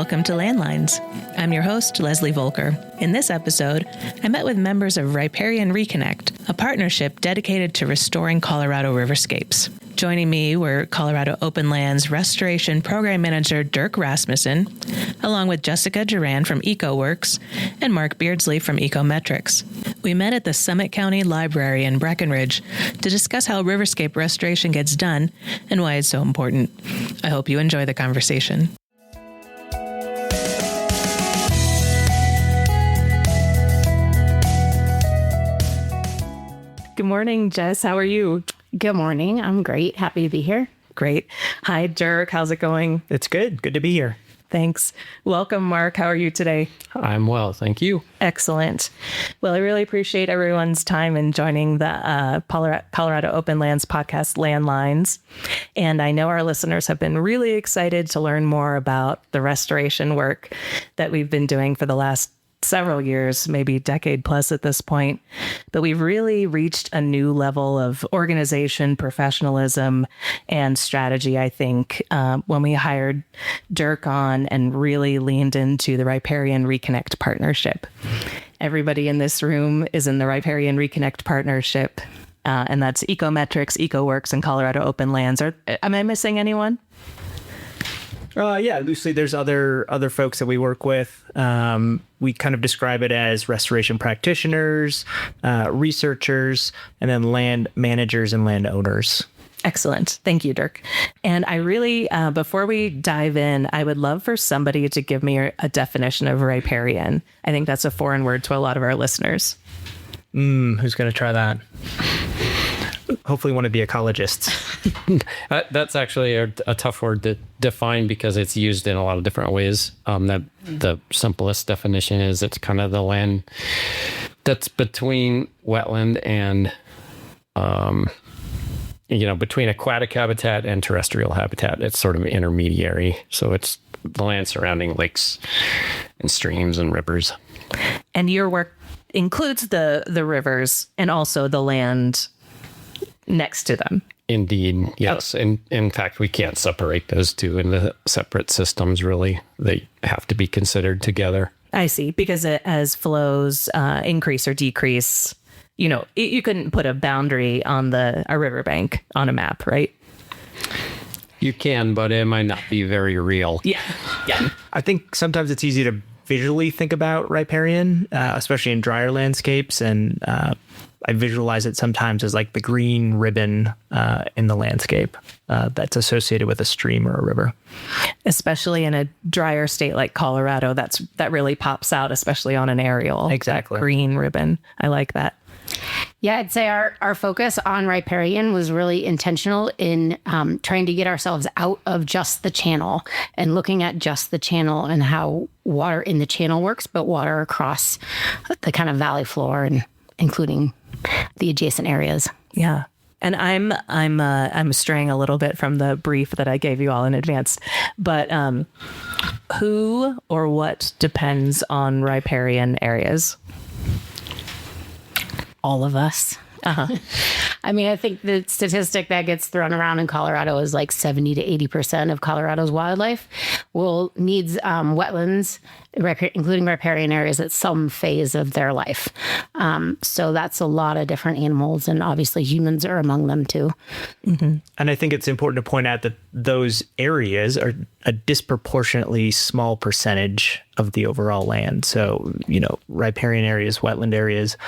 Welcome to Landlines. I'm your host, Leslie Volkar. In this episode, I met with members of Riparian Reconnect, a partnership dedicated to restoring Colorado riverscapes. Joining me were Colorado Open Lands Restoration Program Manager Dirk Rasmussen, along with Jessica Doran from EcoWorks and Mark Beardsley from EcoMetrics. We met at the Summit County Library in Breckenridge to discuss how riverscape restoration gets done and why it's so important. I hope you enjoy the conversation. Good morning, Jess. How are you? Good morning. I'm great. Happy to be here. Great. Hi, Dirk. How's it going? It's good. Good to be here. Thanks. Welcome, Mark. How are you today? I'm well, thank you. Excellent. Well, I really appreciate everyone's time in joining the Colorado Open Lands podcast, Landlines. And I know our listeners have been really excited to learn more about the restoration work that we've been doing for the last several years, maybe decade plus at this point. But we've really reached a new level of organization, professionalism, and strategy, I think, when we hired Dirk on and really leaned into the Riparian Reconnect partnership. Everybody in this room is in the Riparian Reconnect partnership, and that's EcoMetrics, EcoWorks, and Colorado Open Lands. Am I missing anyone? Yeah, loosely, there's other folks that we work with. We kind of describe it as restoration practitioners, researchers, and then land managers and landowners. Excellent. Thank you, Dirk. And I really, before we dive in, I would love for somebody to give me a definition of riparian. I think that's a foreign word to a lot of our listeners. Who's going to try that? Hopefully one of the ecologists. That's actually a tough word to define because it's used in a lot of different ways. The simplest definition is it's kind of the land that's between wetland and, between aquatic habitat and terrestrial habitat. It's sort of intermediary. So it's the land surrounding lakes and streams and rivers. And your work includes the rivers and also the land next to them. Indeed, yes. And in fact, we can't separate those two into separate systems, really. They have to be considered together. I see. Because as flows increase or decrease, you couldn't put a boundary on a riverbank on a map, right? You can, but it might not be very real. Yeah. I think sometimes it's easy to visually think about riparian, especially in drier landscapes. And I visualize it sometimes as like the green ribbon in the landscape that's associated with a stream or a river. Especially in a drier state like Colorado, that really pops out, especially on an aerial. Exactly. Green ribbon. I like that. Yeah, I'd say our focus on riparian was really intentional in trying to get ourselves out of just the channel and looking at just the channel and how water in the channel works, but water across the kind of valley floor and including the adjacent areas. Yeah. And I'm straying a little bit from the brief that I gave you all in advance, but who or what depends on riparian areas? All of us. Uh-huh. I mean, I think the statistic that gets thrown around in Colorado is like 70 to 80% of Colorado's wildlife needs wetlands, including riparian areas at some phase of their life. So that's a lot of different animals, and obviously humans are among them too. Mm-hmm. And I think it's important to point out that those areas are a disproportionately small percentage of the overall land. So, riparian areas, wetland areas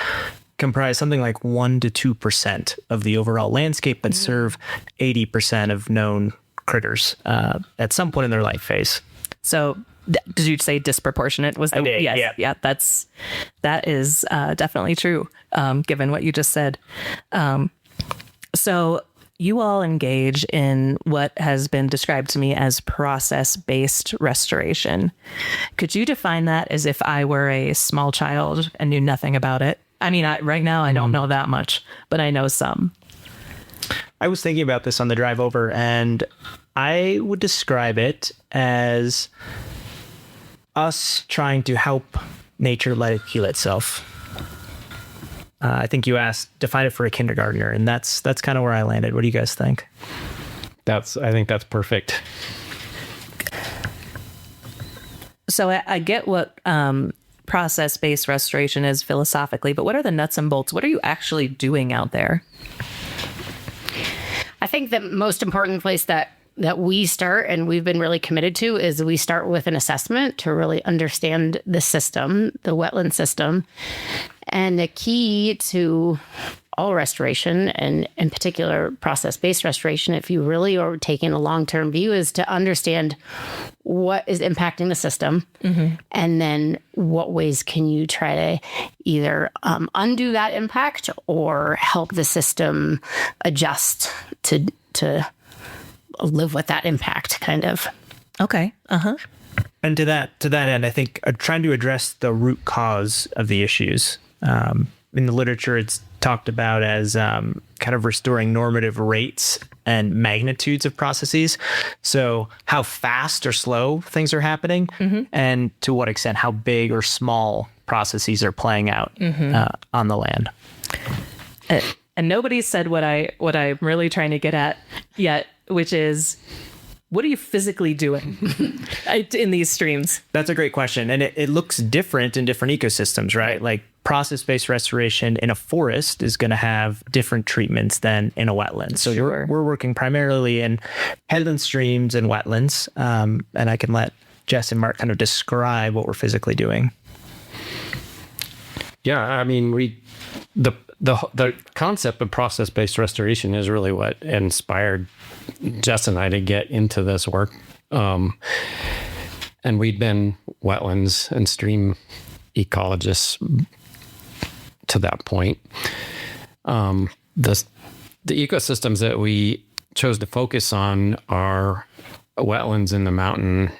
comprise something like 1% to 2% of the overall landscape, but serve 80% of known critters at some point in their life phase. So did you say disproportionate? Was I did, yes, yeah. That is definitely true, given what you just said. So you all engage in what has been described to me as process-based restoration. Could you define that as if I were a small child and knew nothing about it? I mean, right now I don't know that much, but I know some. I was thinking about this on the drive over, and I would describe it as us trying to help nature let it heal itself. I think you asked, define it for a kindergartner, and that's kind of where I landed. What do you guys think? I think that's perfect. So I get what process-based restoration is philosophically, but what are the nuts and bolts? What are you actually doing out there? I think the most important place that we start, and we've been really committed to, is we start with an assessment to really understand the system, the wetland system. And the key to all restoration, and in particular process-based restoration, if you really are taking a long-term view, is to understand what is impacting the system, and then what ways can you try to either undo that impact or help the system adjust to live with that impact, kind of. Okay. And to that end, I think trying to address the root cause of the issues. In the literature, it's talked about as kind of restoring normative rates and magnitudes of processes. So how fast or slow things are happening, and to what extent how big or small processes are playing out on the land. And nobody said what I'm really trying to get at yet, which is, what are you physically doing in these streams? That's a great question. And it looks different in different ecosystems, right? Like process-based restoration in a forest is going to have different treatments than in a wetland. So Sure. we're working primarily in headland streams and wetlands. And I can let Jess and Mark kind of describe what we're physically doing. Yeah, I mean, the concept of process-based restoration is really what inspired Jess and I to get into this work. And we'd been wetlands and stream ecologists to that point. The ecosystems that we chose to focus on are wetlands in the mountain,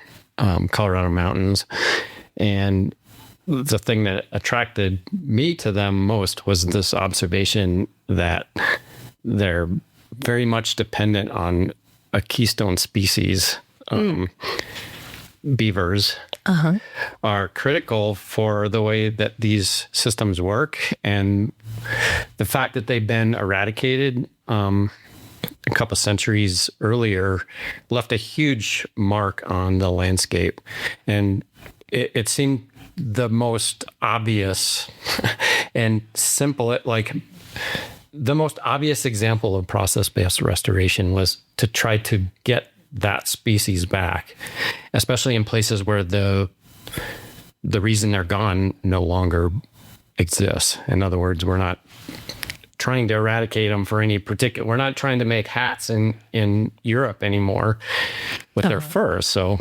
Colorado mountains. And the thing that attracted me to them most was this observation that they're very much dependent on a keystone species. Beavers are critical for the way that these systems work, and the fact that they've been eradicated a couple centuries earlier left a huge mark on the landscape. And it seemed the most obvious and simple, like the most obvious example of process-based restoration was to try to get that species back, especially in places where the reason they're gone no longer exists. In other words, we're not trying to eradicate them for any particular, we're not trying to make hats in Europe anymore with their fur. So,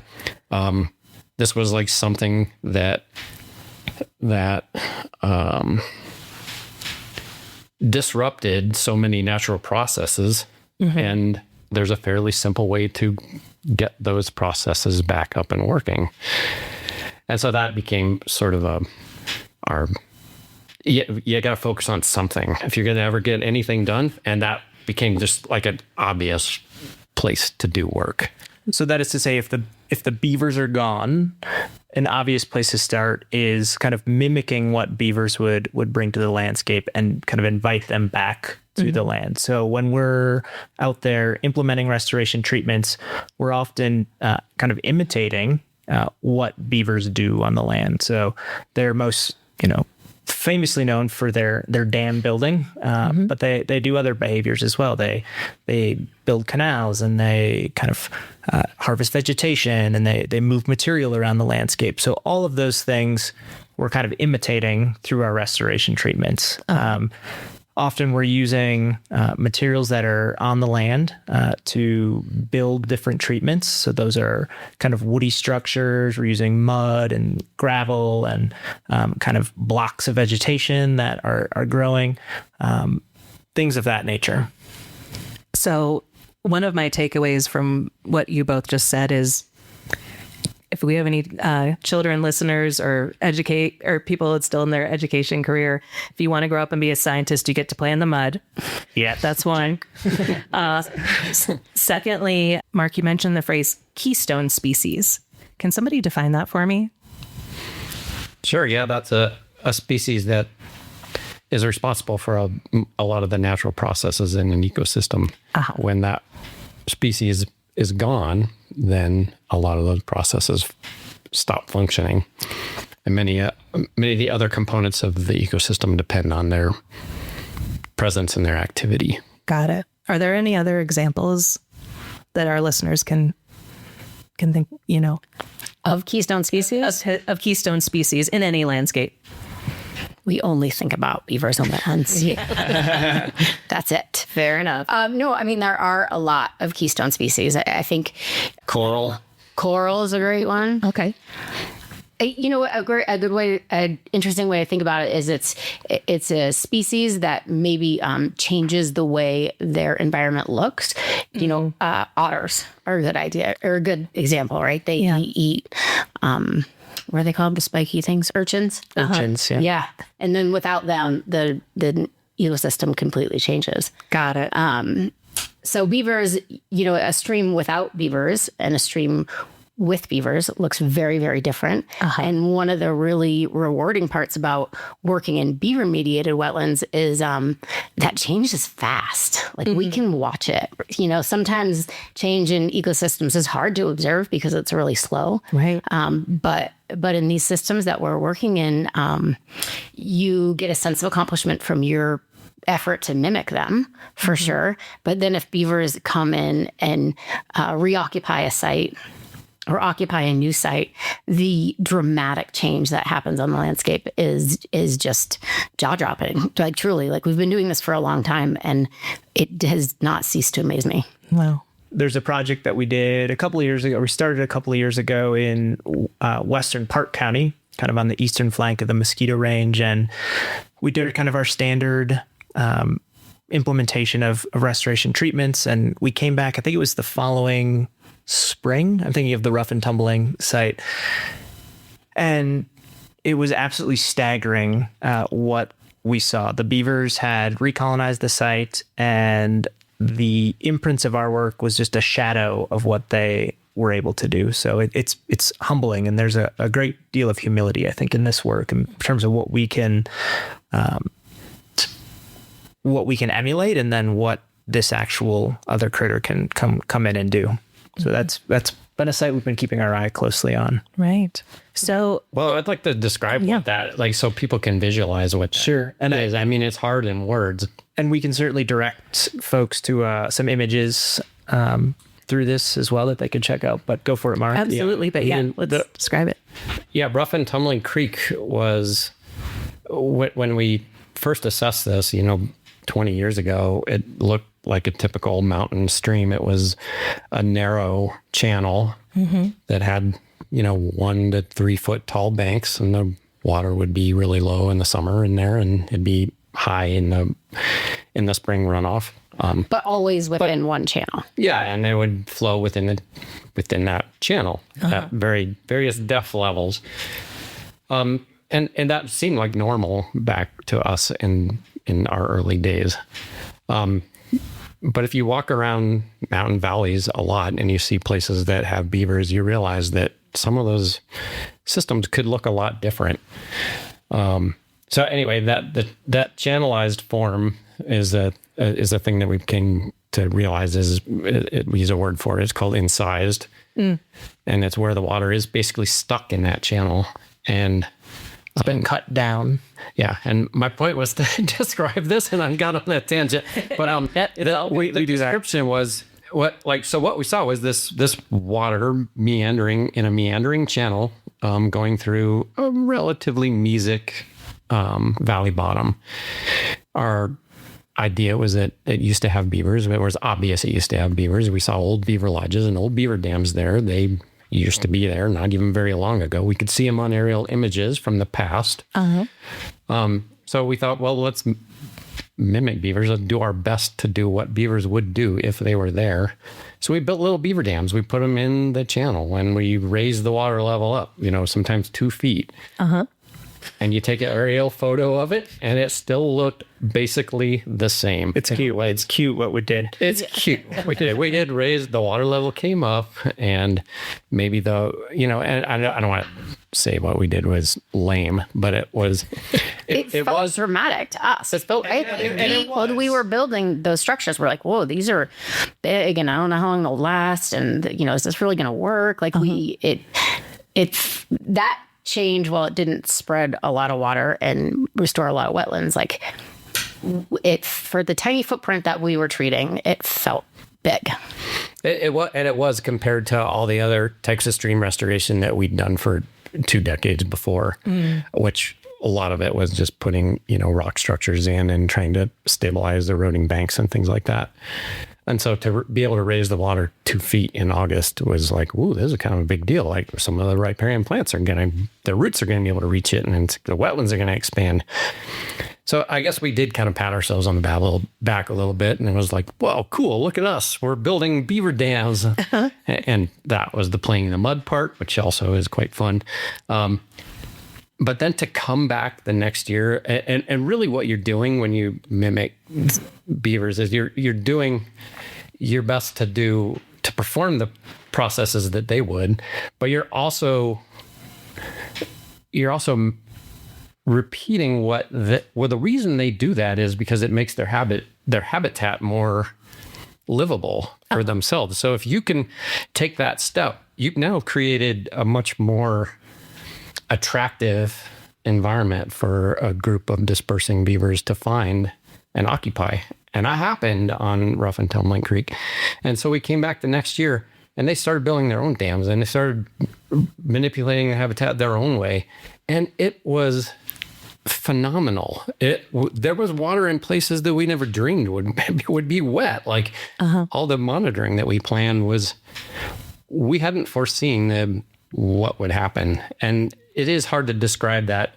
this was like something that disrupted so many natural processes, and there's a fairly simple way to get those processes back up and working. And so that became sort of you got to focus on something if you're going to ever get anything done, and that became just like an obvious place to do work. So that is to say, if the beavers are gone, an obvious place to start is kind of mimicking what beavers would bring to the landscape and kind of invite them back to the land. So when we're out there implementing restoration treatments, we're often kind of imitating what beavers do on the land. So they're most, famously known for their dam building, but they do other behaviors as well. They build canals, and they kind of harvest vegetation, and they move material around the landscape. So all of those things we're kind of imitating through our restoration treatments. Often we're using materials that are on the land to build different treatments. So those are kind of woody structures. We're using mud and gravel and kind of blocks of vegetation that are growing, things of that nature. So one of my takeaways from what you both just said is, if we have any children listeners or people that's still in their education career, if you want to grow up and be a scientist, you get to play in the mud. Yeah, that's one. Secondly, Mark, you mentioned the phrase keystone species. Can somebody define that for me? Sure. Yeah, that's a species that is responsible for a lot of the natural processes in an ecosystem. When that species is gone, then a lot of those processes stop functioning. And many of the other components of the ecosystem depend on their presence and their activity. Got it. Are there any other examples that our listeners can think, Of keystone species? of keystone species in any landscape? We only think about beavers on wetlands. That's it. Fair enough. No, I mean, there are a lot of keystone species. I think Coral. coral is a great one. Okay. An interesting way to think about it is it's a species that maybe changes the way their environment looks. Otters are a good idea or a good example, right? They eat, what are they called? The spiky things? Urchins? Urchins, yeah. Yeah. And then without them, the ecosystem completely changes. Got it. So beavers, a stream without beavers and a stream with beavers looks very, very different. And one of the really rewarding parts about working in beaver mediated wetlands is that change is fast. Like we can watch it. Sometimes change in ecosystems is hard to observe because it's really slow. Right. But in these systems that we're working in, you get a sense of accomplishment from your effort to mimic them for sure. But then if beavers come in and reoccupy a site or occupy a new site, the dramatic change that happens on the landscape is just jaw-dropping. Like truly, like we've been doing this for a long time and it has not ceased to amaze me. Wow. There's a project that we did a couple of years ago. We started a couple of years ago in Western Park County, kind of on the eastern flank of the Mosquito Range. And we did kind of our standard implementation of restoration treatments. And we came back, I think it was the following spring. I'm thinking of the Rough and Tumbling site. And it was absolutely staggering what we saw. The beavers had recolonized the site, and the imprints of our work was just a shadow of what they were able to do. So it's humbling, and there's a great deal of humility, I think, in this work in terms of what we can emulate, and then what this actual other critter can come in and do. So that's been a site we've been keeping our eye closely on. Right. So, Well, I'd like to describe what that, like, so people can visualize what that And is. I mean, it's hard in words. And we can certainly direct folks to some images through this as well that they could check out. But go for it, Mark. absolutely. But let's describe it. Yeah, Rough and Tumbling Creek was, when we first assessed this, 20 years ago, it looked like a typical mountain stream. It was a narrow channel that had, 1 to 3 foot tall banks, and the water would be really low in the summer in there, and it'd be high in the spring runoff. But always within one channel. Yeah, and it would flow within that channel at various depth levels. And that seemed like normal back to us in our early days. But if you walk around mountain valleys a lot and you see places that have beavers, you realize that some of those systems could look a lot different. So anyway, that channelized form is a thing that we came to realize we use a word for it. It's called incised, and it's where the water is basically stuck in that channel, and It's been cut down. Yeah, and my point was to describe this, and I got on that tangent. But the description was what we saw was this water meandering in a meandering channel, going through a relatively mesic valley bottom. Our idea was that it used to have beavers. It was obvious it used to have beavers. We saw old beaver lodges and old beaver dams there. They used to be there, not even very long ago. We could see them on aerial images from the past. So we thought, well, let's mimic beavers. Let's do our best to do what beavers would do if they were there. So we built little beaver dams. We put them in the channel, and we raised the water level up, sometimes 2 feet. And you take an aerial photo of it, and it still looked basically the same. It's cute. It's cute what we did. It's cute. We did raise the water level came up, and maybe and I don't want to say what we did was lame, but it was. It felt dramatic to us. It felt right. When we were building those structures, we're like, whoa, these are big, and I don't know how long they'll last, and is this really going to work? Like that change, while it didn't spread a lot of water and restore a lot of wetlands, like for the tiny footprint that we were treating, it felt big. It was compared to all the other types of stream restoration that we'd done for 2 decades before, which a lot of it was just putting, rock structures in and trying to stabilize eroding banks and things like that. And so to be able to raise the water 2 feet in August was like, ooh, this is kind of a big deal. Like some of the riparian plants their roots are going to be able to reach it, and the wetlands are going to expand. So I guess we did kind of pat ourselves on the back a little bit, and it was like, whoa, cool, look at us. We're building beaver dams. And that was the playing in the mud part, which also is quite fun. But then to come back the next year, and really what you're doing when you mimic beavers is you're doing your best to perform the processes that they would, but you're also repeating the reason they do that is because it makes their habitat more livable for themselves. So if you can take that step, you've now created a much more attractive environment for a group of dispersing beavers to find and occupy. And that happened on Rough and Tumbling Creek. And so we came back the next year and they started building their own dams and they started manipulating the habitat their own way. And it was phenomenal. There was water in places that we never dreamed would be wet. Like all the monitoring that we planned we hadn't foreseen what would happen. And it is hard to describe that.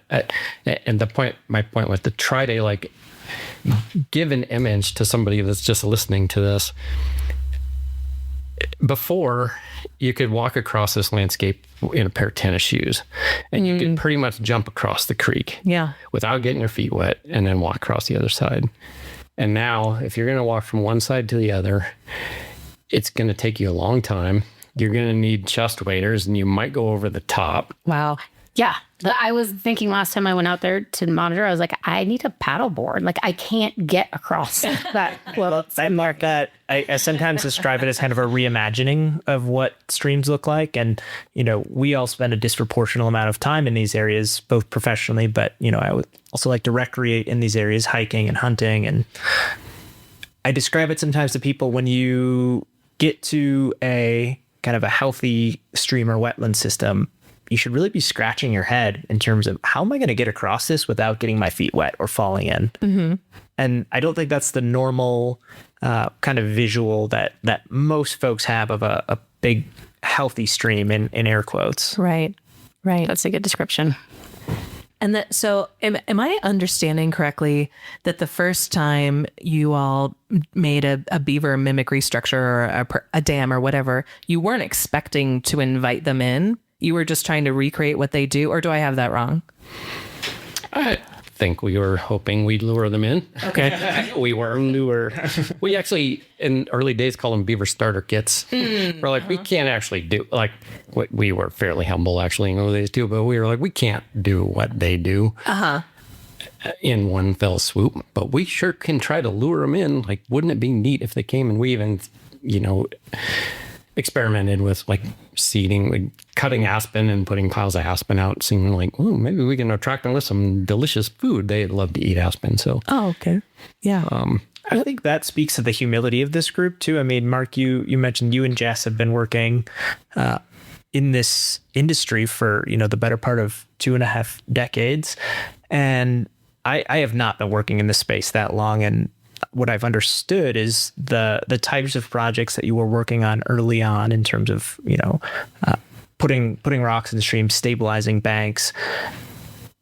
And my point was to try to give an image to somebody that's just listening to this. Before, you could walk across this landscape in a pair of tennis shoes and you could pretty much jump across the creek without getting your feet wet and then walk across the other side. And now, if you're going to walk from one side to the other, it's going to take you a long time. You're going to need chest waders and you might go over the top. Wow. Yeah. I was thinking last time I went out there to monitor, I was like, I need a paddle board. Like, I can't get across that. Well, I sometimes describe it as kind of a reimagining of what streams look like. And, we all spend a disproportionate amount of time in these areas, both professionally, but, I would also like to recreate in these areas, hiking and hunting. And I describe it sometimes to people when you get to a kind of a healthy stream or wetland system, you should really be scratching your head in terms of how am I going to get across this without getting my feet wet or falling in? Mm-hmm. And I don't think that's the normal kind of visual that most folks have of a big, healthy stream in air quotes. Right. That's a good description. And so am I understanding correctly that the first time you all made a beaver mimicry structure or a dam or whatever, you weren't expecting to invite them in? You were just trying to recreate what they do? Or do I have that wrong? I think we were hoping we'd lure them in. Okay. We were. We actually, in early days, called them beaver starter kits. We're like, we can't actually do, we were fairly humble actually in those days too, but we were like, we can't do what they do in one fell swoop, but we sure can try to lure them in. Like, wouldn't it be neat if they came? And we even, experimented with seeding, cutting aspen and putting piles of aspen out, seeing maybe we can attract them with some delicious food. They love to eat aspen. So, okay. Yeah. I think that speaks to the humility of this group too. I mean, Mark, you mentioned you and Jess have been working in this industry for, the better part of 2.5 decades. And I have not been working in this space that long. And what I've understood is the types of projects that you were working on early on in terms of, putting rocks in the stream, stabilizing banks.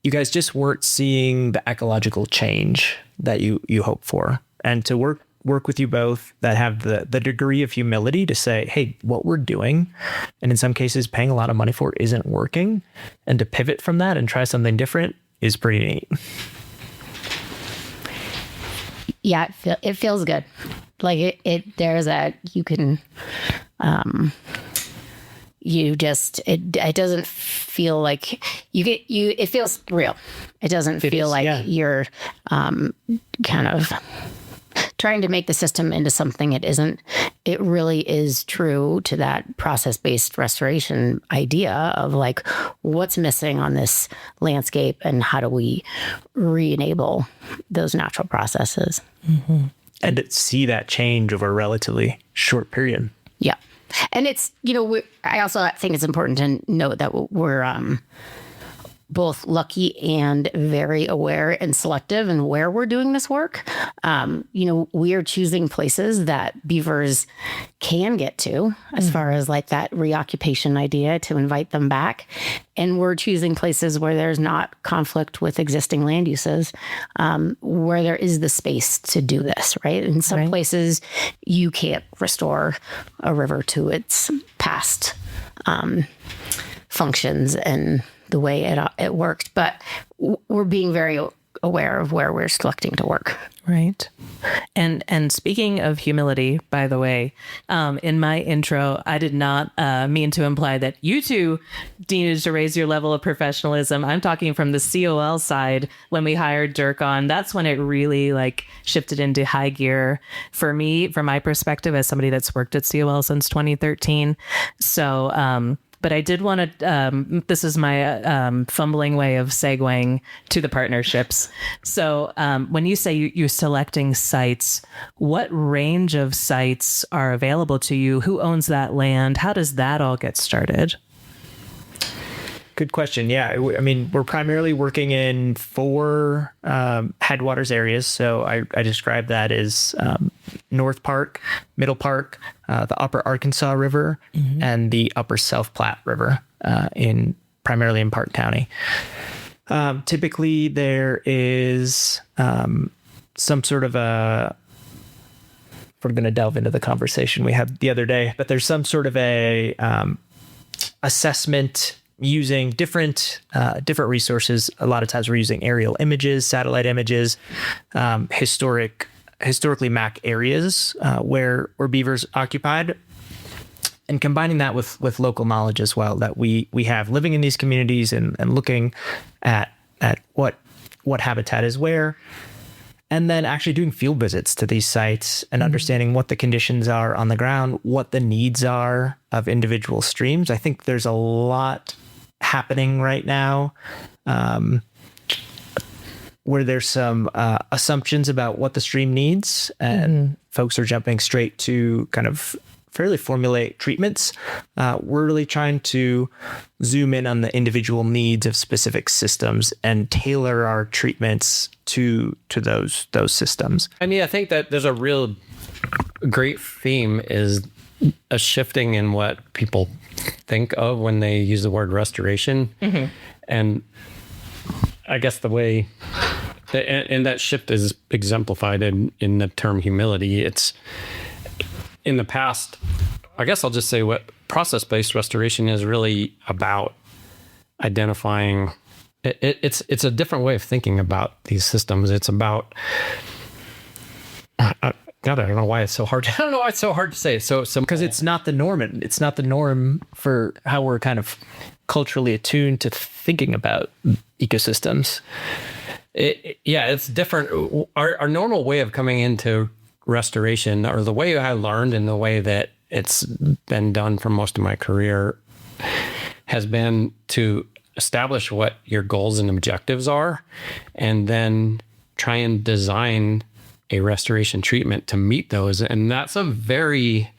You guys just weren't seeing the ecological change that you hope for. And to work with you both that have the degree of humility to say, hey, what we're doing, and in some cases paying a lot of money for it, isn't working. And to pivot from that and try something different is pretty neat. Yeah, it feels good. It doesn't feel like it feels real. It doesn't feel like you're kind of trying to make the system into something it isn't. It really is true to that process-based restoration idea of like, what's missing on this landscape and how do we re-enable those natural processes? And to see that change over a relatively short period. Yeah. And it's, I also think it's important to note that we're both lucky and very aware and selective in where we're doing this work. We are choosing places that beavers can get to as far as like that reoccupation idea to invite them back. And we're choosing places where there's not conflict with existing land uses, where there is the space to do this, right? In some places, you can't restore a river to its past functions and the way it worked, but we're being very aware of where we're selecting to work. Right. And speaking of humility, by the way, in my intro, I did not mean to imply that you two needed to raise your level of professionalism. I'm talking from the COL side. When we hired Dirk on, that's when it really like shifted into high gear for me, from my perspective, as somebody that's worked at COL since 2013. So, but I did want to, this is my fumbling way of segueing to the partnerships. So when you say you're selecting sites, what range of sites are available to you? Who owns that land? How does that all get started? Good question. Yeah. I mean, we're primarily working in 4 headwaters areas. So I describe that as North Park, Middle Park, the Upper Arkansas River, and the Upper South Platte River primarily in Park County. Typically, there is some sort of we're going to delve into the conversation we had the other day, but there's some sort of a assessment using different resources. A lot of times we're using aerial images, satellite images, historically MAC areas where beavers occupied, and combining that with local knowledge as well that we have living in these communities and looking at what habitat is where, and then actually doing field visits to these sites and understanding what the conditions are on the ground, what the needs are of individual streams. I think there's a lot happening right now where there's some assumptions about what the stream needs, and folks are jumping straight to kind of fairly formulaic treatments. We're really trying to zoom in on the individual needs of specific systems and tailor our treatments to those systems. I mean, I think that there's a real great theme is a shifting in what people think of when they use the word restoration. And I guess the way and that shift is exemplified in the term humility. It's in the past, I guess I'll just say what process-based restoration is really about identifying. It's a different way of thinking about these systems. It's about God, I don't know why it's so hard. I don't know why it's so hard to say. So because it's not the norm. It's not the norm for how we're kind of culturally attuned to thinking about ecosystems. It's different. Our normal way of coming into restoration, or the way I learned and the way that it's been done for most of my career, has been to establish what your goals and objectives are, and then try and design a restoration treatment to meet those. And that's a very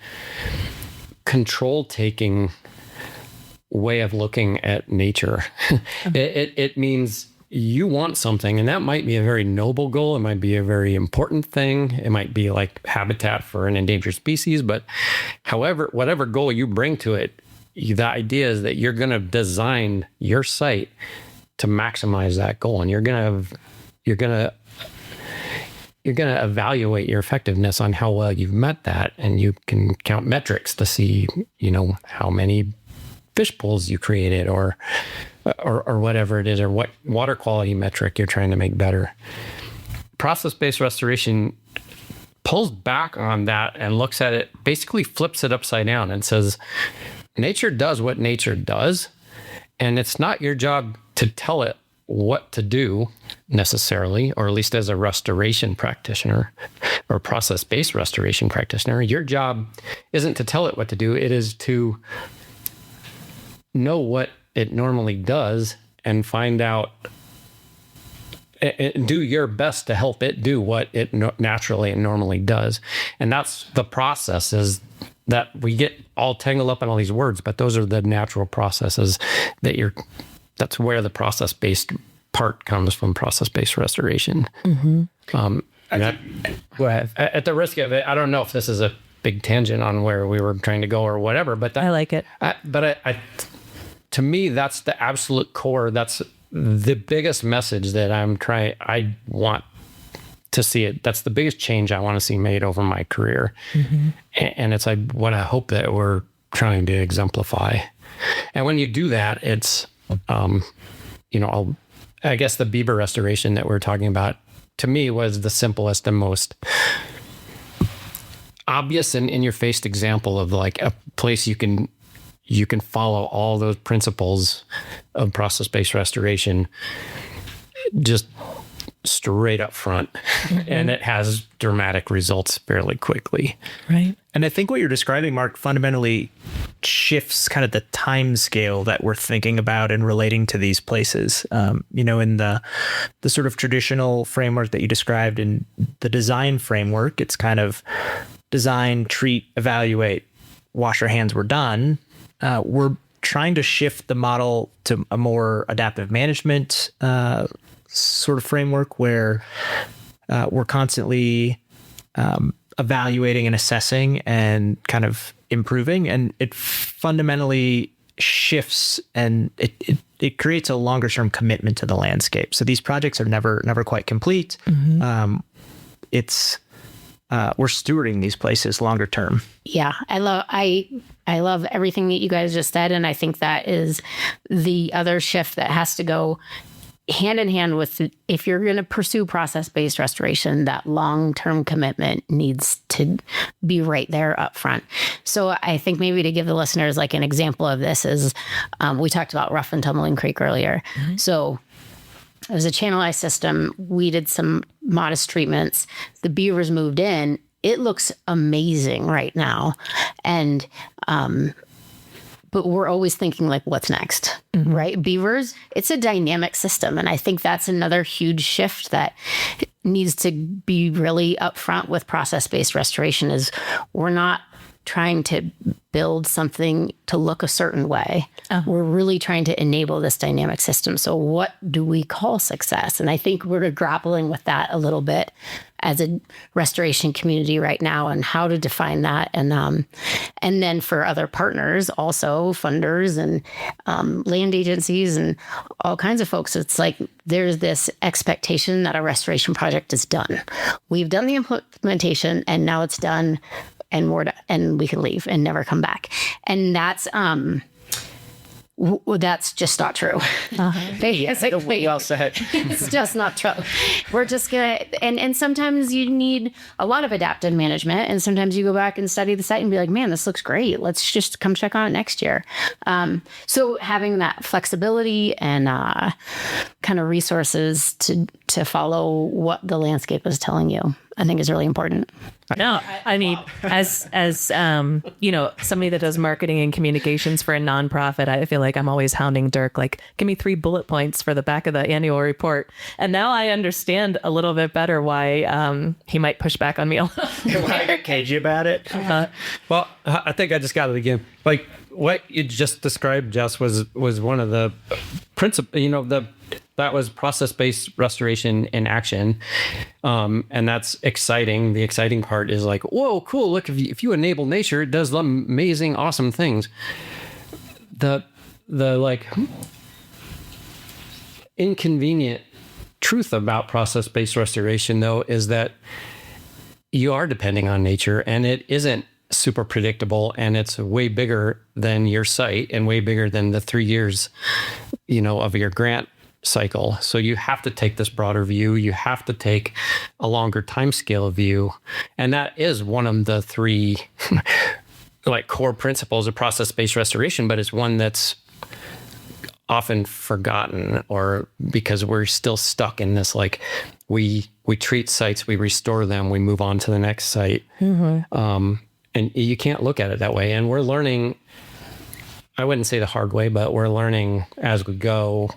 control-taking way of looking at nature. It means you want something, and that might be a very noble goal. It might be a very important thing. It might be like habitat for an endangered species. But however, whatever goal you bring to it, the idea is that you're going to design your site to maximize that goal, and you're going to evaluate your effectiveness on how well you've met that, and you can count metrics to see, how many fish pools you created, or whatever it is, or what water quality metric you're trying to make better. Process-based restoration pulls back on that and looks at it, basically flips it upside down and says, nature does what nature does, and it's not your job to tell it what to do necessarily, or at least as a restoration practitioner. or process-based restoration practitioner, your job isn't to tell it what to do. It is to know what it normally does and find out and do your best to help it do what it naturally and normally does. And that's the processes that we get all tangled up in all these words, but those are the natural processes that's where the process-based part comes from, process-based restoration. Mm-hmm. Go ahead. At the risk of it, I don't know if this is a big tangent on where we were trying to go or whatever, but I like it. To me, that's the absolute core. That's the biggest message that I want to see it. That's the biggest change I want to see made over my career. Mm-hmm. And it's like what I hope that we're trying to exemplify. And when you do that, it's, I guess the beaver restoration that we're talking about, to me, was the simplest and most obvious and in-your-face example of like a place you can follow all those principles of process-based restoration just straight up front. Mm-hmm. And it has dramatic results fairly quickly. Right. And I think what you're describing, Mark, fundamentally shifts kind of the time scale that we're thinking about and relating to these places. In the sort of traditional framework that you described in the design framework, it's kind of design, treat, evaluate, wash your hands, we're done. We're trying to shift the model to a more adaptive management sort of framework where we're constantly evaluating and assessing and kind of improving. And it fundamentally shifts and it creates a longer term commitment to the landscape. So these projects are never quite complete. Mm-hmm. We're stewarding these places longer term. Yeah, I love everything that you guys just said. And I think that is the other shift that has to go hand in hand with, if you're going to pursue process-based restoration, that long-term commitment needs to be right there up front. So I think maybe to give the listeners like an example of this is, we talked about Rough and Tumbling Creek earlier. Mm-hmm. So it was a channelized system. We did some modest treatments. The beavers moved in. It looks amazing right now. And, but we're always thinking like, what's next, mm-hmm. right? Beavers, it's a dynamic system. And I think that's another huge shift that needs to be really upfront with process-based restoration is we're not trying to build something to look a certain way. We're really trying to enable this dynamic system. So what do we call success? And I think we're grappling with that a little bit as a restoration community right now and how to define that. And then for other partners, also funders and land agencies and all kinds of folks, it's like there's this expectation that a restoration project is done. We've done the implementation and now it's done. And we can leave and never come back. And that's just not true. Basically, well said. It's just not true. We're just gonna, and sometimes you need a lot of adaptive management, and sometimes you go back and study the site and be like, man, this looks great. Let's just come check on it next year. So having that flexibility and kind of resources to follow what the landscape is telling you, I think is really important. No, I mean, as somebody that does marketing and communications for a nonprofit, I feel like I'm always hounding Dirk, like, give me 3 bullet points for the back of the annual report. And now I understand a little bit better why he might push back on me a little. Why I get cagey about it. Well, I think I just got it again. Like what you just described, Jess, was one of the principles, that was process-based restoration in action. And that's exciting. The exciting part is like, whoa, cool. Look, if you enable nature, it does amazing, awesome things. The like inconvenient truth about process-based restoration, though, is that you are depending on nature and it isn't super predictable, and it's way bigger than your site and way bigger than the 3 years, of your grant cycle. So you have to take this broader view. You have to take a longer timescale view. And that is one of the 3 core principles of process-based restoration, but it's one that's often forgotten, or because we're still stuck in this we treat sites, we restore them, we move on to the next site. And you can't look at it that way. And we're learning, I wouldn't say the hard way, but we're learning as we go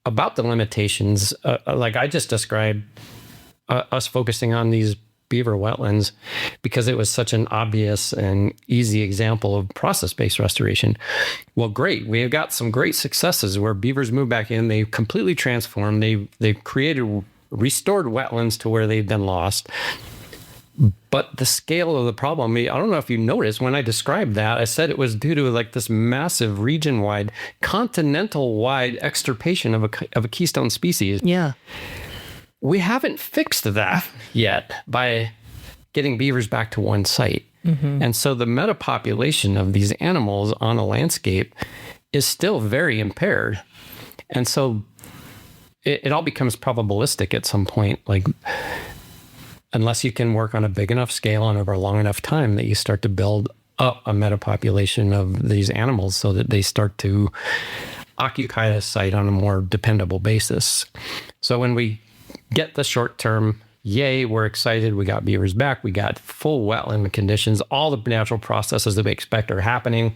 about the limitations. Like I just described us focusing on these beaver wetlands because it was such an obvious and easy example of process-based restoration. Well, great. We have got some great successes where beavers move back in. They've completely transformed. They've created restored wetlands to where they've been lost. But the scale of the problem, I don't know if you noticed when I described that, I said it was due to like this massive region-wide, continental-wide extirpation of a keystone species. Yeah. We haven't fixed that yet by getting beavers back to one site. And so the metapopulation of these animals on a landscape is still very impaired. And so it all becomes probabilistic at some point, like unless you can work on a big enough scale and over a long enough time that you start to build up a metapopulation of these animals so that they start to occupy a site on a more dependable basis. So when we get the short term, yay, we're excited, we got beavers back, we got full wetland conditions, all the natural processes that we expect are happening.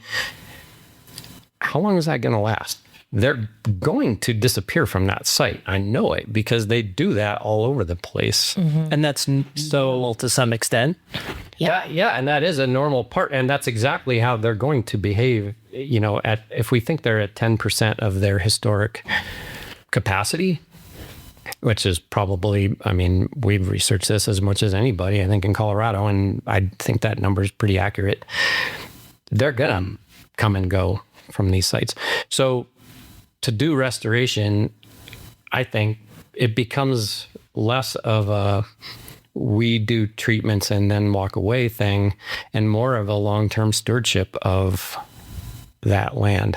How long is that going to last? They're going to disappear from that site. I know it because they do that all over the place. And that's normal to some extent. Yeah, and that is a normal part. And that's exactly how they're going to behave. You know, if we think they're at 10% of their historic capacity, which is probably, I mean, we've researched this as much as anybody, I think, in Colorado, and I think that number is pretty accurate. They're going to come and go from these sites. So to do restoration, I think it becomes less of a we do treatments and then walk away thing and more of a long-term stewardship of that land.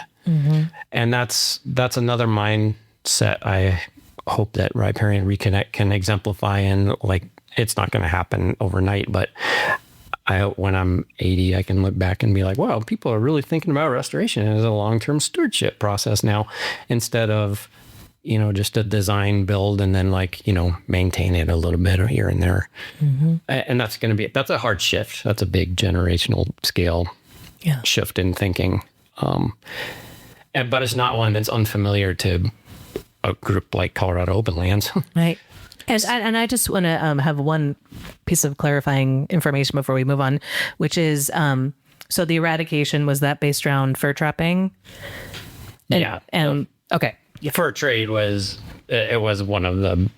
And that's another mindset I hope that Riparian Reconnect can exemplify. And like, it's not going to happen overnight, but when I'm 80, I can look back and be like, wow, people are really thinking about restoration as a long-term stewardship process now, instead of, you know, just a design build and then like, you know, maintain it a little bit or here and there. And that's a hard shift. That's a big generational scale shift in thinking. But it's not one that's unfamiliar to a group like Colorado Open Lands. Right. And I just want to have one piece of clarifying information before we move on, which is, so the eradication, was that based around fur trapping? Okay. Fur trade was one of the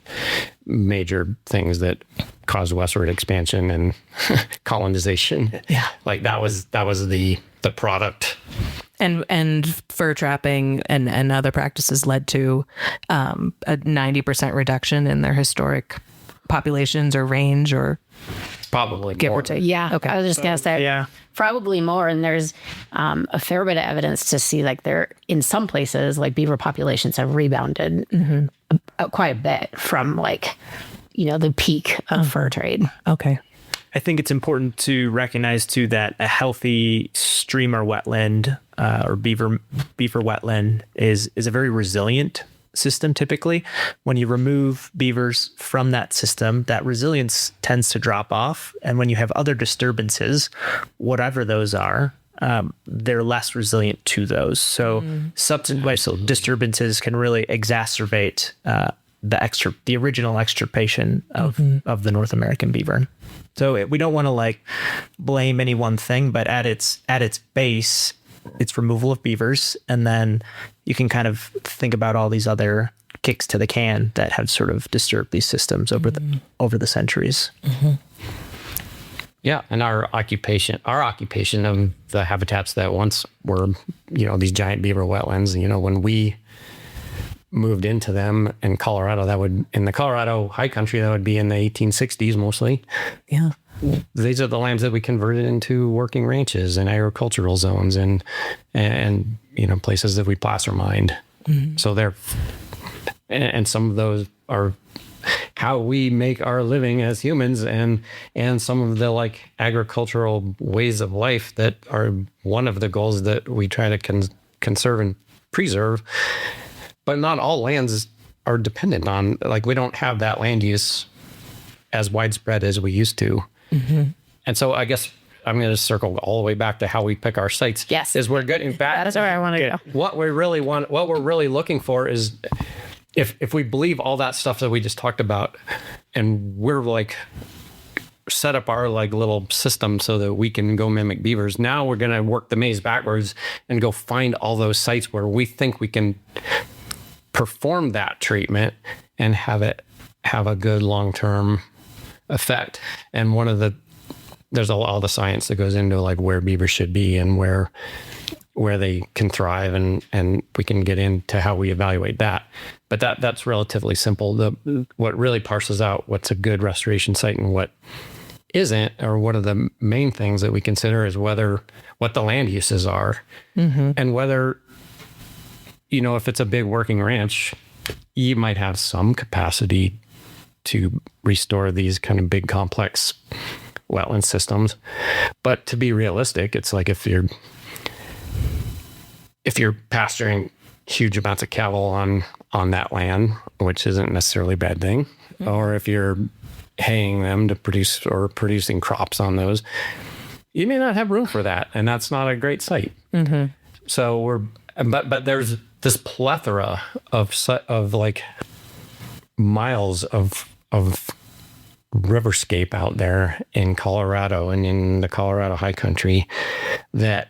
major things that caused westward expansion and colonization. Yeah. Like that was the product. And fur trapping and other practices led to a 90% reduction in their historic populations or range, or probably give more. or take. Yeah. Okay. I was just going to say, probably more. And there's a fair bit of evidence to see like there, in some places, like beaver populations have rebounded quite a bit from like, you know, the peak of fur trade. Okay. I think it's important to recognize too that a healthy stream or wetland or beaver wetland is a very resilient system. Typically, when you remove beavers from that system, that resilience tends to drop off, and when you have other disturbances, whatever those are, they're less resilient to those. So subsequent disturbances can really exacerbate the original extirpation of the North American beaver. So we don't want to like blame any one thing, but at its base, it's removal of beavers, and then you can kind of think about all these other kicks to the can that have sort of disturbed these systems over the centuries. Yeah, and our occupation of the habitats that once were, you know, these giant beaver wetlands, you know, when we moved into them in Colorado, in the Colorado high country, that would be in the 1860s mostly. Yeah. These are the lands that we converted into working ranches and agricultural zones and you know, places that we placer mined. So and some of those are how we make our living as humans, and some of the like agricultural ways of life that are one of the goals that we try to conserve and preserve. But not all lands are dependent on, like, we don't have that land use as widespread as we used to. And so I guess I'm going to circle all the way back to how we pick our sites. Yes. Is we're getting back. That is where I want to go. What we're really looking for is if we believe all that stuff that we just talked about, and we're like set up our like little system so that we can go mimic beavers. Now we're going to work the maze backwards and go find all those sites where we think we can perform that treatment and have it have a good long-term effect. And there's all the science that goes into like where beavers should be and where they can thrive, and we can get into how we evaluate that. But that's relatively simple. What really parses out what's a good restoration site and what isn't, or what are the main things that we consider, is what the land uses are, and whether, if it's a big working ranch, you might have some capacity to restore these kind of big complex wetland systems. But to be realistic, it's like if you're pasturing huge amounts of cattle on that land, which isn't necessarily a bad thing, or if you're haying them to produce or producing crops on those, you may not have room for that, and that's not a great site. So but there's this plethora of like miles of riverscape out there in Colorado and in the Colorado high country that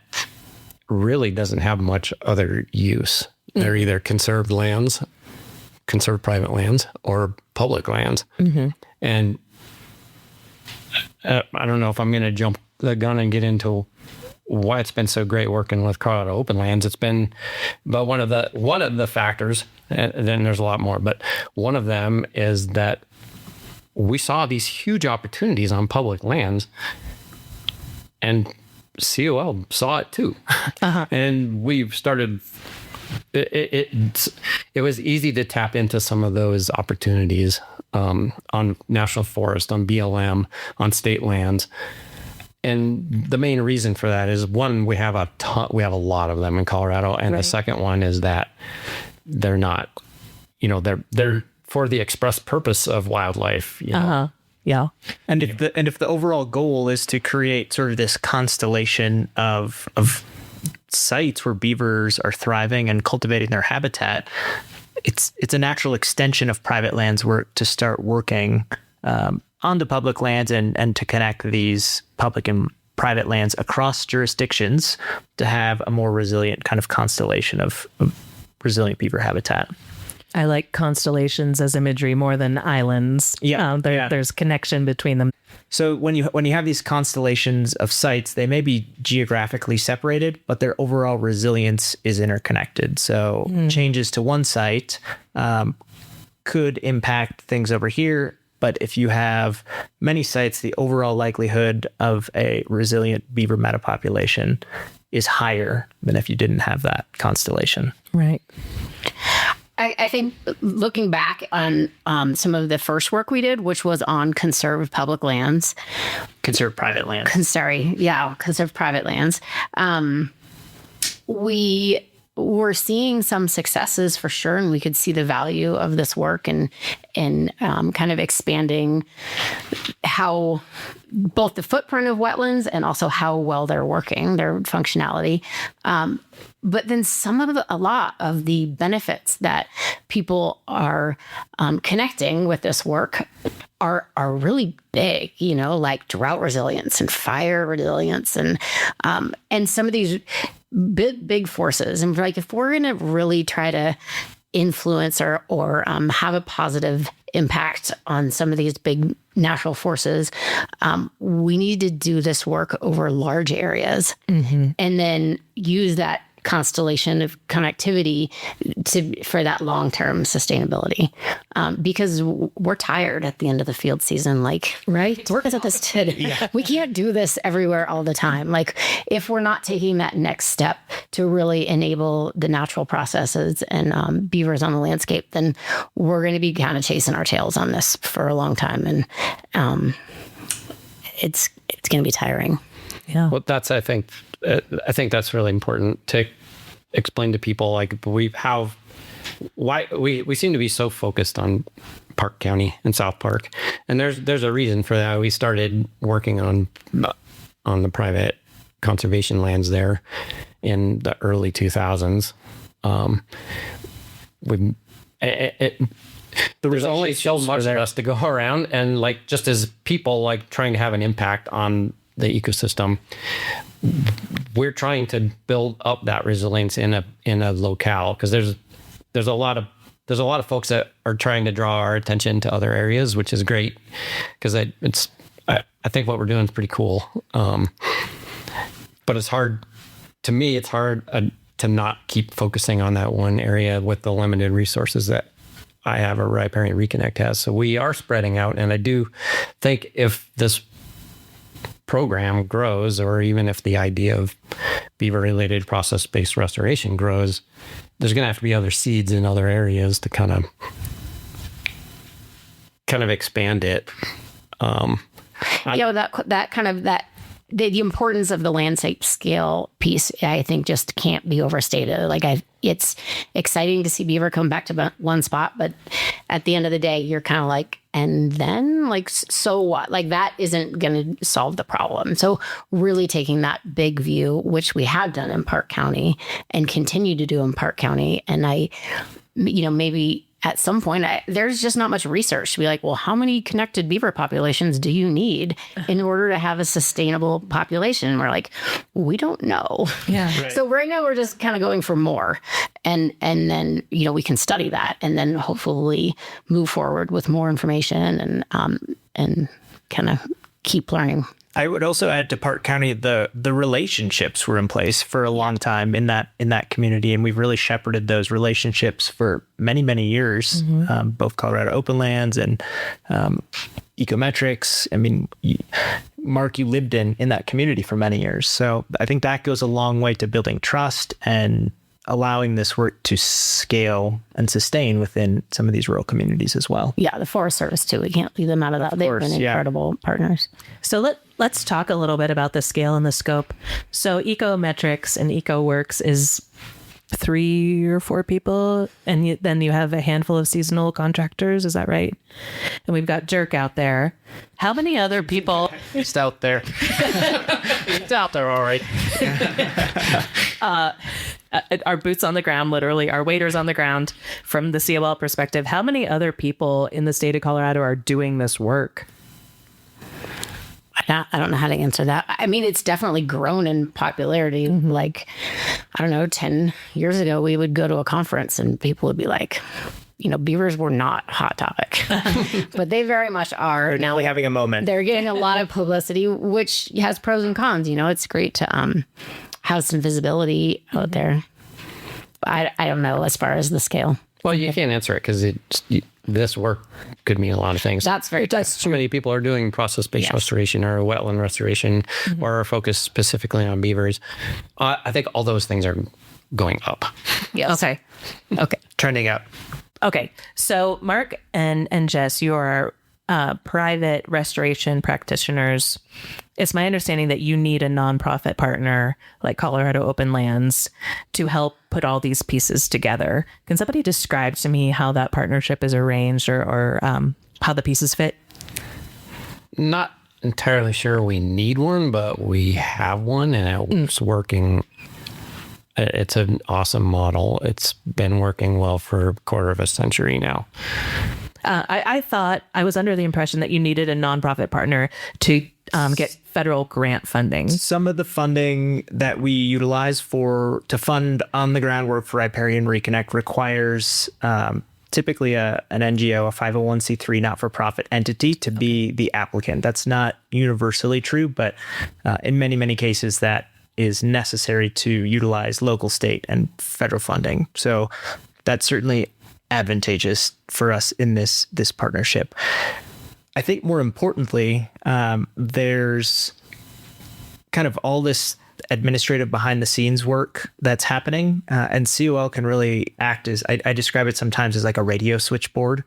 really doesn't have much other use. They're either conserved private lands, or public lands. And I don't know if I'm going to jump the gun and get into why it's been so great working with Colorado Open Lands. It's been, but one of the factors, and then there's a lot more, but one of them is that we saw these huge opportunities on public lands, and COL saw it too. And we've started, it was easy to tap into some of those opportunities on national forest, on BLM, on state lands. And the main reason for that is, one, we have a lot of them in Colorado. And the second one is that they're not, they're for the express purpose of wildlife. Yeah. And if the overall goal is to create sort of this constellation of sites where beavers are thriving and cultivating their habitat, it's a natural extension of private lands work to start working onto public lands and to connect these public and private lands across jurisdictions to have a more resilient kind of constellation of resilient beaver habitat. I like constellations as imagery more than islands. There's connection between them. So when you have these constellations of sites, they may be geographically separated, but their overall resilience is interconnected. So changes to one site could impact things over here. But if you have many sites, the overall likelihood of a resilient beaver metapopulation is higher than if you didn't have that constellation. Right. I think looking back on some of the first work we did, which was on conserved public lands. Conserved private lands. Conserved private lands. We were seeing some successes for sure, and we could see the value of this work and kind of expanding how both the footprint of wetlands and also how well they're working, their functionality. But then a lot of the benefits that people are connecting with this work are really big, like drought resilience and fire resilience and some of these big forces. And like, if we're going to really try to influence or have a positive impact on some of these big natural forces, we need to do this work over large areas and then use that constellation of connectivity for that long-term sustainability, because we're tired at the end of the field season. Like, right, work at this we can't do this everywhere all the time. Like, if we're not taking that next step to really enable the natural processes and beavers on the landscape, then we're going to be kind of chasing our tails on this for a long time, and it's going to be tiring. Yeah. Well, I think that's really important to explain to people. Like, why we seem to be so focused on Park County and South Park, and there's a reason for that. We started working on the private conservation lands there in the early 2000s. There's only so much for us to go around, and like just as people like trying to have an impact on the ecosystem, we're trying to build up that resilience in a locale, because there's a lot of folks that are trying to draw our attention to other areas, which is great, because I think what we're doing is pretty cool. But it's hard to not keep focusing on that one area with the limited resources that I have or Riparian Reconnect has. So we are spreading out, and I do think if this program grows, or even if the idea of beaver-related process-based restoration grows, there's going to have to be other seeds in other areas to kind of expand it. The importance of the landscape scale piece, I think, just can't be overstated. Like, it's exciting to see beaver come back to one spot, but at the end of the day, you're kind of like, and then, like, so what? Like, that isn't going to solve the problem. So really taking that big view, which we have done in Park County and continue to do in Park County, and maybe at some point, there's just not much research to be like, well, how many connected beaver populations do you need in order to have a sustainable population? And we're like, we don't know. Yeah. Right. So right now we're just kind of going for more. And then, we can study that and then hopefully move forward with more information and kind of keep learning. I would also add to Park County, the relationships were in place for a long time in that community, and we've really shepherded those relationships for many, many years. Mm-hmm. Both Colorado Open Lands and EcoMetrics. I mean, Mark, you lived in that community for many years, so I think that goes a long way to building trust and allowing this work to scale and sustain within some of these rural communities as well. Yeah, the Forest Service too. We can't leave them out of that. They've been incredible partners. So let's talk a little bit about the scale and the scope. So EcoMetrics and EcoWorks is 3 or 4 people, and then you have a handful of seasonal contractors. Is that right? And we've got Dirk out there. How many other people? Just out there. It's out there, all right. Our boots on the ground, literally, our waders on the ground from the COL perspective. How many other people in the state of Colorado are doing this work? I don't know how to answer that. I mean, it's definitely grown in popularity. Mm-hmm. Like, I don't know, 10 years ago, we would go to a conference and people would be like, beavers were not hot topic, but they very much are. Now we're having a moment. They're getting a lot of publicity, which has pros and cons. It's great to have some visibility out there. I don't know as far as the scale. Well, you can't answer it because this work could mean a lot of things. That's true. So many people are doing process-based restoration or wetland restoration, mm-hmm. or are focused specifically on beavers. I think all those things are going up. Yes. Okay. Trending up. Okay. So Mark and Jess, you are private restoration practitioners. It's my understanding that you need a nonprofit partner like Colorado Open Lands to help put all these pieces together. Can somebody describe to me how that partnership is arranged or how the pieces fit? Not entirely sure we need one, but we have one, and it's working. It's an awesome model. It's been working well for a quarter of a century now. I thought I was under the impression that you needed a nonprofit partner to get federal grant funding. Some of the funding that we utilize to fund on the ground work for Riparian Reconnect requires typically an NGO, a 501c3 not-for-profit entity, to be the applicant. That's not universally true, but in many, many cases that is necessary to utilize local, state, and federal funding. So that's certainly advantageous for us in this partnership. I think more importantly, there's kind of all this administrative behind the scenes work that's happening. And COL can really act as, I describe it sometimes as like a radio switchboard.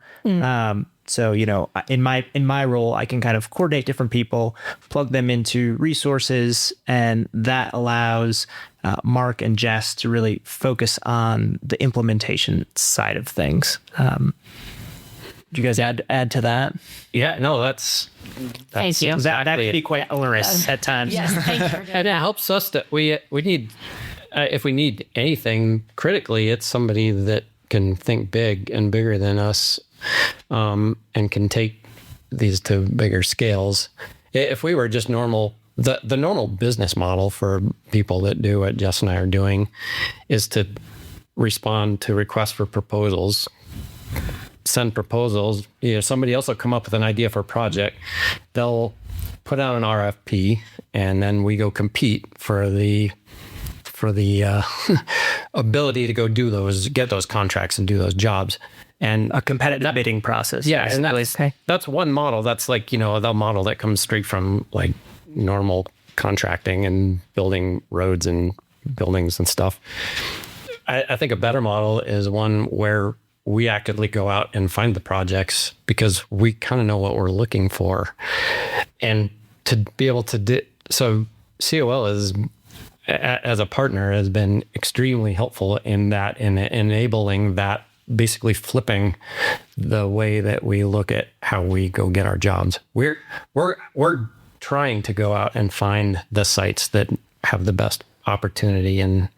So, in my role, I can kind of coordinate different people, plug them into resources, and that allows Mark and Jess to really focus on the implementation side of things. Do you guys add to that? Yeah, no, that's Thank you. That can be quite onerous at times. Yes, thank you. and it helps us that we need if we need anything critically, it's somebody that can think big and bigger than us, and can take these to bigger scales. If we were just normal, the normal business model for people that do what Jess and I are doing is to respond to requests for proposals, send proposals. Somebody else will come up with an idea for a project. They'll put out an RFP, and then we go compete for the ability to go get those contracts and do those jobs. And A competitive bidding process. yeah, and basically. that's one model. That's like, the model that comes straight from like normal contracting and building roads and buildings and stuff. I think a better model is one where we actively go out and find the projects because we kind of know what we're looking for. And to be able to so COL is, as a partner, has been extremely helpful in that, in enabling that, basically flipping the way that we look at how we go get our jobs. We're trying to go out and find the sites that have the best opportunity and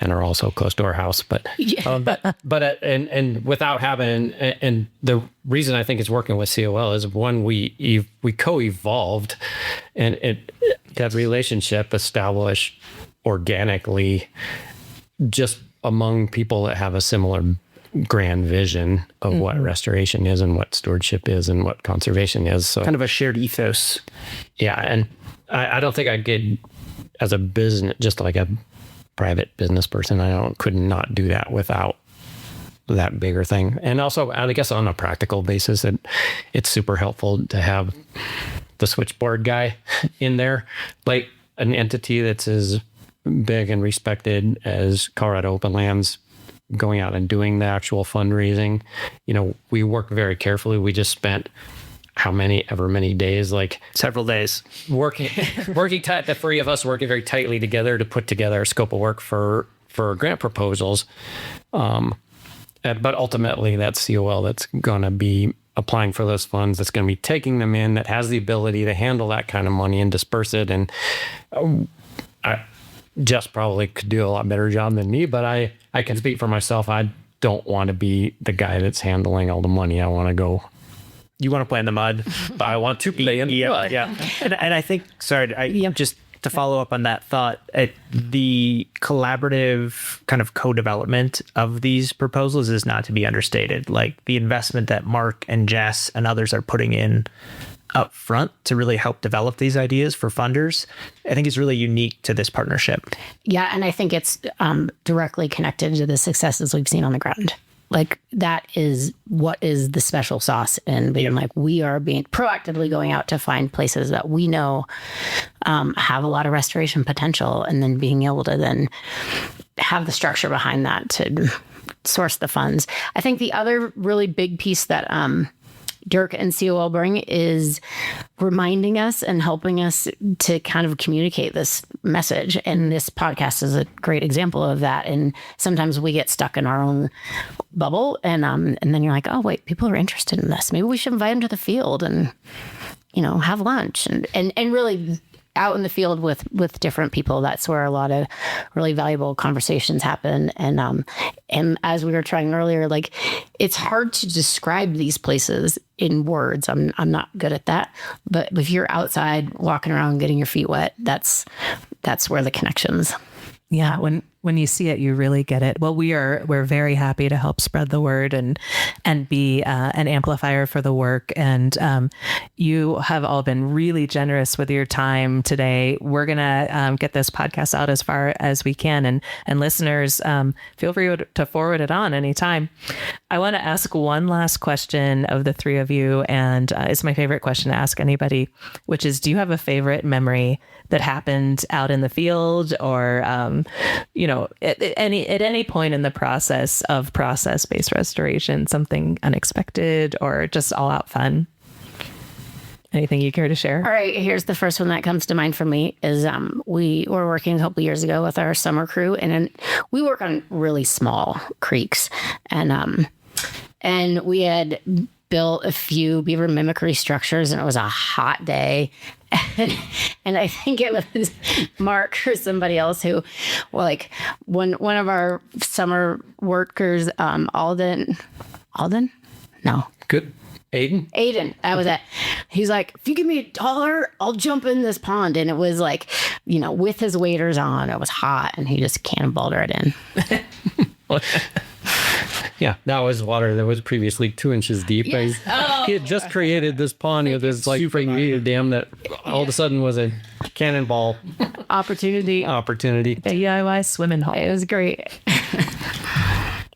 are also close to our house, but without having, and the reason I think it's working with COL is one, we co-evolved, and that relationship established organically just among people that have a similar grand vision of what restoration is and what stewardship is and what conservation is. So Kind of a shared ethos. yeah, and I don't think I could, as a business, just like a private business person, could not do that without that bigger thing. And also, I guess on a practical basis, it's super helpful to have the switchboard guy in there, like an entity that's as big and respected as Colorado Open Lands, going out and doing the actual fundraising. We work very carefully. We just spent ever many days, like Several days. working the three of us working very tightly together to put together a scope of work for grant proposals. But ultimately, that's COL that's going to be applying for those funds, that's going to be taking them in, that has the ability to handle that kind of money and disperse it. And Jess probably could do a lot better job than me, but I can speak for myself. I don't want to be the guy that's handling all the money. I want to go. You want to play in the mud. I want to play in the mud. Yeah. And I think, just to follow up on that thought, the collaborative kind of co-development of these proposals is not to be understated. Like the investment that Mark and Jess and others are putting in up front to really help develop these ideas for funders, I think is really unique to this partnership. Yeah, and I think it's directly connected to the successes we've seen on the ground. Like that is what is the special sauce in being like, we are being proactively going out to find places that we know have a lot of restoration potential, and then being able to then have the structure behind that to source the funds. I think the other really big piece that Dirk and COL bring is reminding us and helping us to kind of communicate this message. And this podcast is a great example of that. And sometimes we get stuck in our own bubble, and then you're like, oh wait, people are interested in this. Maybe we should invite them to the field and, have lunch and really out in the field with different people. That's where a lot of really valuable conversations happen. And as we were trying earlier, like it's hard to describe these places in words. I'm not good at that. But if you're outside walking around getting your feet wet, that's where the connections. Yeah, when you see it, you really get it. Well, we're very happy to help spread the word and be an amplifier for the work. And you have all been really generous with your time today. We're gonna get this podcast out as far as we can, and listeners, feel free to forward it on anytime. I want to ask one last question of the three of you, and it's my favorite question to ask anybody, which is, do you have a favorite memory that happened out in the field, or at any point in the process of process-based restoration, something unexpected or just all out fun? Anything you care to share? All right, here's the first one that comes to mind for me is we were working a couple of years ago with our summer crew, and we work on really small creeks, and we had built a few beaver mimicry structures, and it was a hot day. And I think it was Mark or somebody else who, like, one of our summer workers, Alden? No. Good. Aiden, that was it. He's like, if you give me $1, I'll jump in this pond. And it was like, with his waders on, it was hot, and he just cannonballed right in. Yeah, that was water that was previously 2 inches deep. Yes. He had just created this pond with this like super dam that all of a sudden was a cannonball Opportunity. DIY swimming hole. It was great.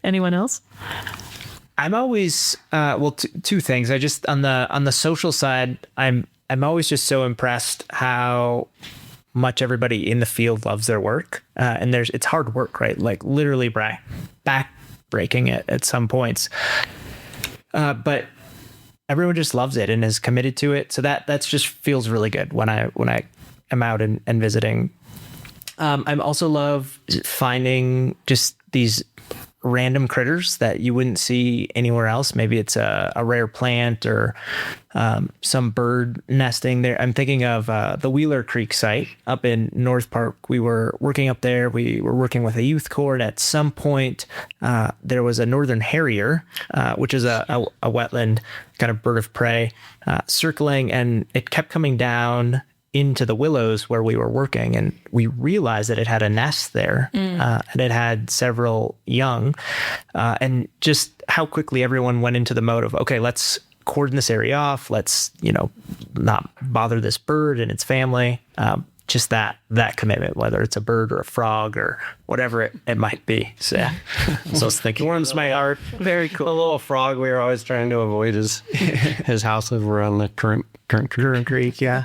Anyone else? I'm always two things. I just on the social side, I'm always just so impressed how much everybody in the field loves their work, and it's hard work, right? Like literally back breaking it at some points, but everyone just loves it and is committed to it. So that's just feels really good when I am out and visiting. I'm also love finding just these random critters that you wouldn't see anywhere else. Maybe it's a rare plant or some bird nesting there. I'm thinking of the Wheeler Creek site up in North Park. We were working up there. We were working with a youth court. At some point, there was a northern harrier, which is a wetland kind of bird of prey, circling, and it kept coming down into the willows where we were working, and we realized that it had a nest there, and it had several young, and just how quickly everyone went into the mode of, okay, let's cordon this area off, let's not bother this bird and its family. Just that commitment, whether it's a bird or a frog or whatever it might be. So yeah, so I was thinking, warms my heart. Very cool. A little frog we were always trying to avoid his house over on the current creek. Yeah.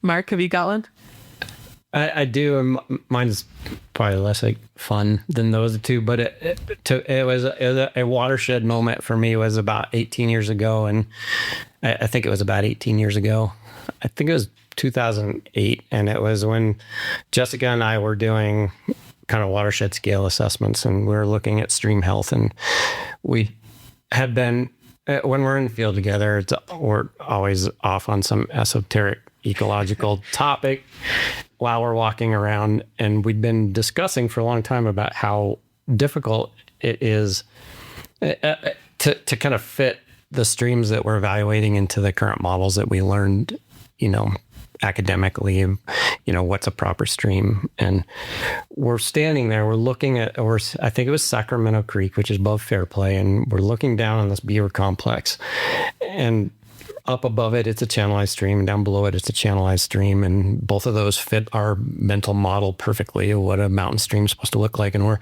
Mark, have you got one? I do, and mine's probably less like fun than those two, but it was a watershed moment for me. It was about 18 years ago, and I think it was about 18 years ago. I think it was 2008, and it was when Jessica and I were doing kind of watershed scale assessments, and we were looking at stream health, and we had been, when we're in the field together, we're always off on some esoteric ecological topic while we're walking around, and we'd been discussing for a long time about how difficult it is to kind of fit the streams that we're evaluating into the current models that we learned, academically, what's a proper stream. And we're standing there, we're looking at, I think it was Sacramento Creek, which is above Fairplay, and we're looking down on this beaver complex, and up above it, it's a channelized stream, and down below it, it's a channelized stream. And both of those fit our mental model perfectly of what a mountain stream is supposed to look like. And we're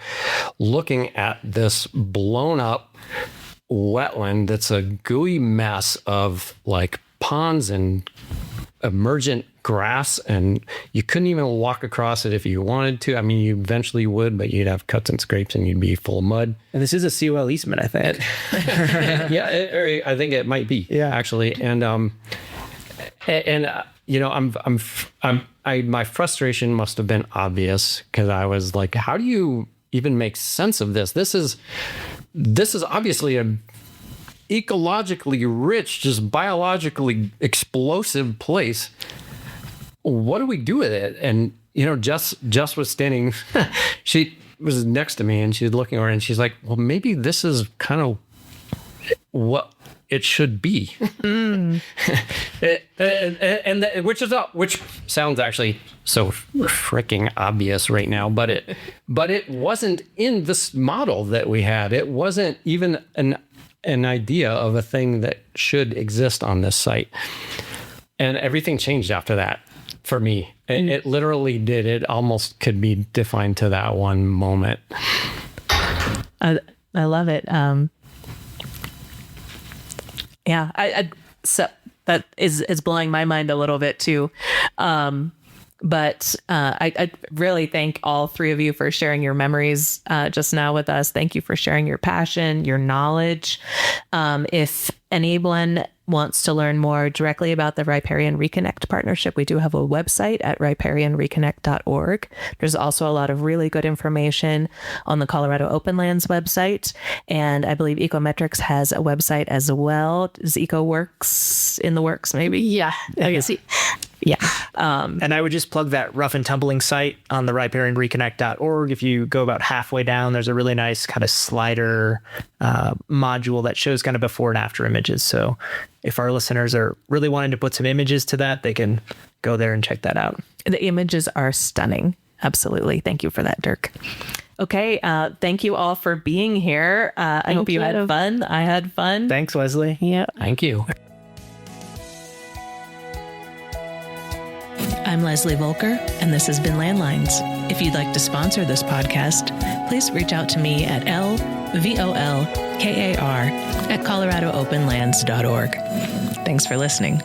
looking at this blown up wetland that's a gooey mess of like ponds and emergent grass, and you couldn't even walk across it if you wanted to. I mean, you eventually would, but you'd have cuts and scrapes and you'd be full of mud. And this is a COL easement, I think. Yeah, I think it might be. Yeah, actually. And my frustration must have been obvious, because I was like, how do you even make sense of this? This is obviously a ecologically rich, just biologically explosive place. What do we do with it? And Jess was standing, she was next to me, and she's looking over, and she's like, well, maybe this is kind of what it should be. Which sounds actually so freaking obvious right now, but it wasn't in this model that we had. It wasn't even an idea of a thing that should exist on this site. And everything changed after that for me. It literally did. It almost could be defined to that one moment. I love it. So that is blowing my mind a little bit too. But I really thank all three of you for sharing your memories just now with us. Thank you for sharing your passion, your knowledge. If anyone wants to learn more directly about the Riparian Reconnect partnership, we do have a website at riparianreconnect.org. There's also a lot of really good information on the Colorado Open Lands website. And I believe EcoMetrics has a website as well. Is EcoWorks in the works, maybe? Yeah. Okay. Yeah. And I would just plug that rough and tumbling site on the riparianreconnect.org. If you go about halfway down, there's a really nice kind of slider module that shows kind of before and after images. So if our listeners are really wanting to put some images to that, they can go there and check that out. The images are stunning. Absolutely. Thank you for that, Dirk. Okay. Thank you all for being here. I hope you had fun. I had fun. Thanks, Leslie. Yeah. Thank you. I'm Leslie Volkar, and this has been Landlines. If you'd like to sponsor this podcast, please reach out to me at lvolkar@coloradoopenlands.org. Thanks for listening.